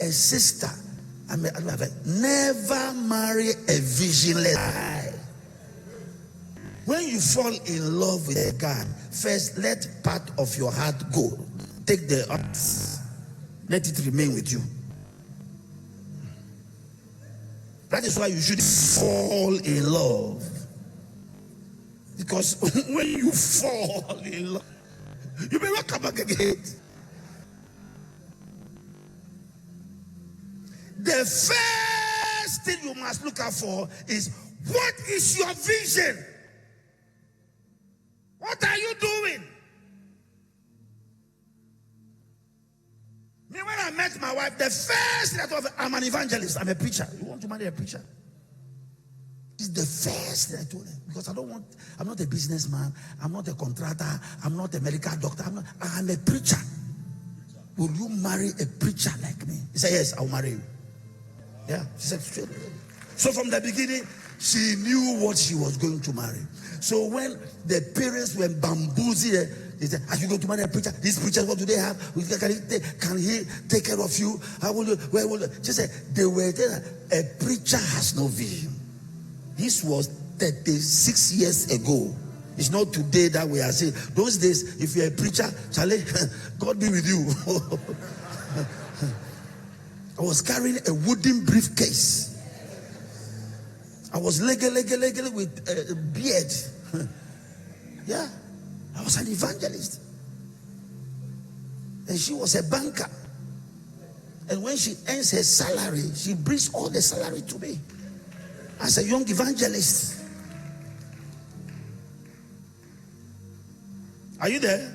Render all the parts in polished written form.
a sister, never marry a visionless guy. When you fall in love with a guy, first let part of your heart go. Take the heart, let it remain with you. That is why you should fall in love. Because when you fall in love, you may not come back again. The first thing you must look out for is, what is your vision? What are you doing? Me, when I met my wife, the first thing I told her, I'm an evangelist, I'm a preacher. You want to marry a preacher? It's the first thing I told her. Because I'm not a businessman, I'm not a contractor, I'm not a medical doctor, I'm a preacher. Will you marry a preacher like me? He said, yes, I'll marry you. Yeah, she said straight. So from the beginning, she knew what she was going to marry. So when the parents were bamboozled, they said, are you going to marry a preacher? These preachers, what do they have? Can he take care of you? How will you? Where will you? She said, they were there. A preacher has no vision. This was 36 years ago. It's not today that we are saying. Those days, if you're a preacher, Charlie, God be with you. I was carrying a wooden briefcase. I was leggy with a beard. Yeah, I was an evangelist. And she was a banker. And when she earns her salary, she brings all the salary to me as a young evangelist. Are you there?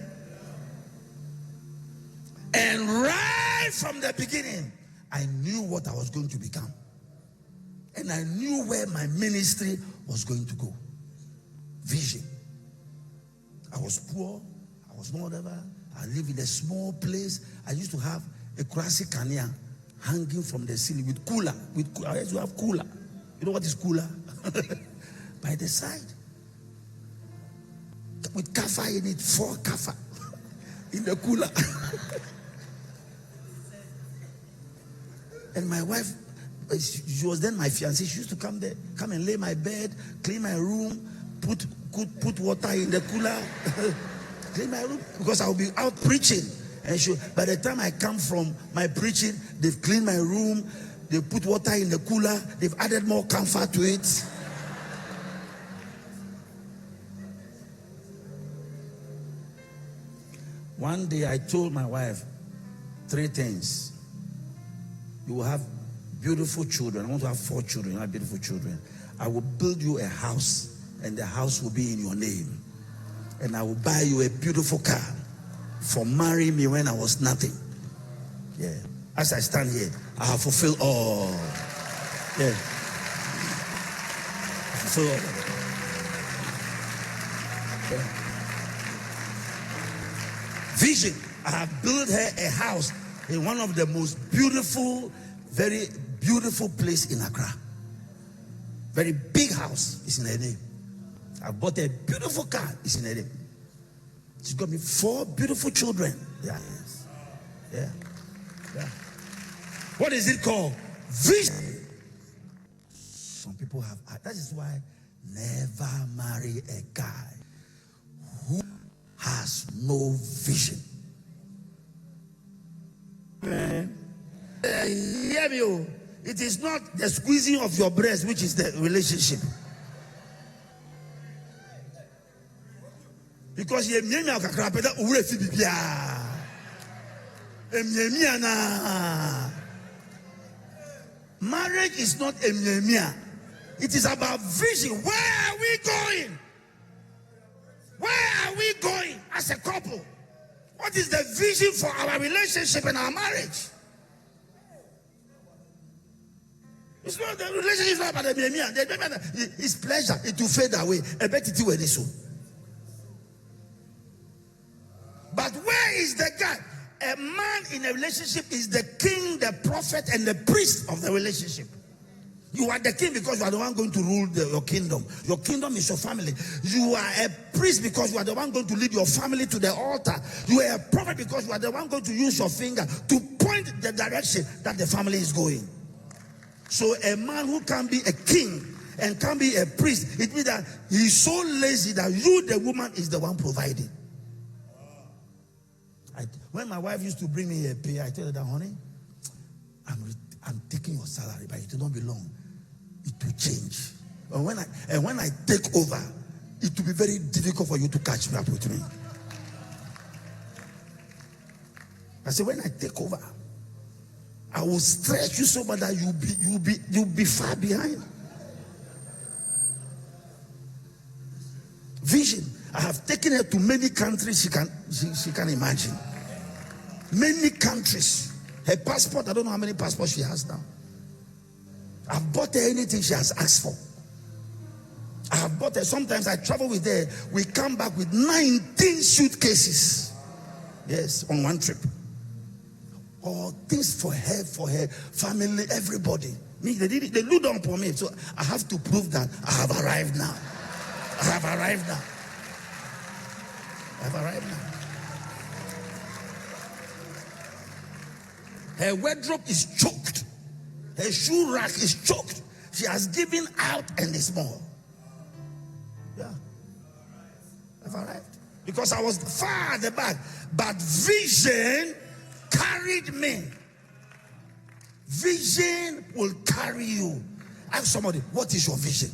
And right from the beginning, I knew what I was going to become. And I knew where my ministry was going to go. Vision. I was poor. I was whatever. I lived in a small place. I used to have a classic cania hanging from the ceiling with cooler. I used to have cooler. You know what is cooler? By the side. With kaffa in it, 4 kaffa in the cooler. And my wife, she was then my fiancée. She used to come there, come and lay my bed, clean my room, put water in the cooler, clean my room, because I'll be out preaching. And by the time I come from my preaching, they've cleaned my room, they put water in the cooler, they've added more comfort to it. One day I told my wife 3 things. You will have beautiful children. I want to have 4 children. You have beautiful children. I will build you a house, and the house will be in your name. And I will buy you a beautiful car for marrying me when I was nothing. Yeah. As I stand here, I have fulfilled all. Yeah. I fulfilled all. Yeah. Vision. I have built her a house in one of the most beautiful, very beautiful place in Accra. Very big house is in her name. I bought a beautiful car, it's in her name. She's got me 4 beautiful children. Yeah, yes. Yeah. Yeah. What is it called? Vision. Some people have, that is why never marry a guy who has no vision. Hear me. It is not the squeezing of your breast which is the relationship. Because marriage is not a mia. It is about vision. Where are we going? Where are we going as a couple? What is the vision for our relationship and our marriage? It's not, the relationship is not about the mia. It's pleasure. It will fade away. I bet it will so. But where is the guy? A man in a relationship is the king, the prophet, and the priest of the relationship. You are the king because you are the one going to rule your kingdom. Your kingdom is your family. You are a priest because you are the one going to lead your family to the altar. You are a prophet because you are the one going to use your finger to point the direction that the family is going. So a man who can be a king and can be a priest, it means that he's so lazy that you, the woman, is the one providing. When my wife used to bring me a pay, I tell her that, honey, I'm taking your salary, but it will not be long. It will change. And when I take over, it will be very difficult for you to catch me up with me. I said, when I take over, I will stretch you so much that you'll be far behind. Vision. I have taken her to many countries she can imagine. Many countries. Her passport, I don't know how many passports she has now. I've bought her anything she has asked for. I have bought her. Sometimes I travel with her. We come back with 19 suitcases. Yes, on one trip. All things for her family, everybody. Me, they look down for me. So I have to prove that I have arrived now. I have arrived now. I have arrived now. Her wardrobe is choked. Her shoe rack is choked. She has given out and is small. Yeah. I've arrived. Because I was far at the back. But vision carried me. Vision will carry you. Ask somebody, what is your vision?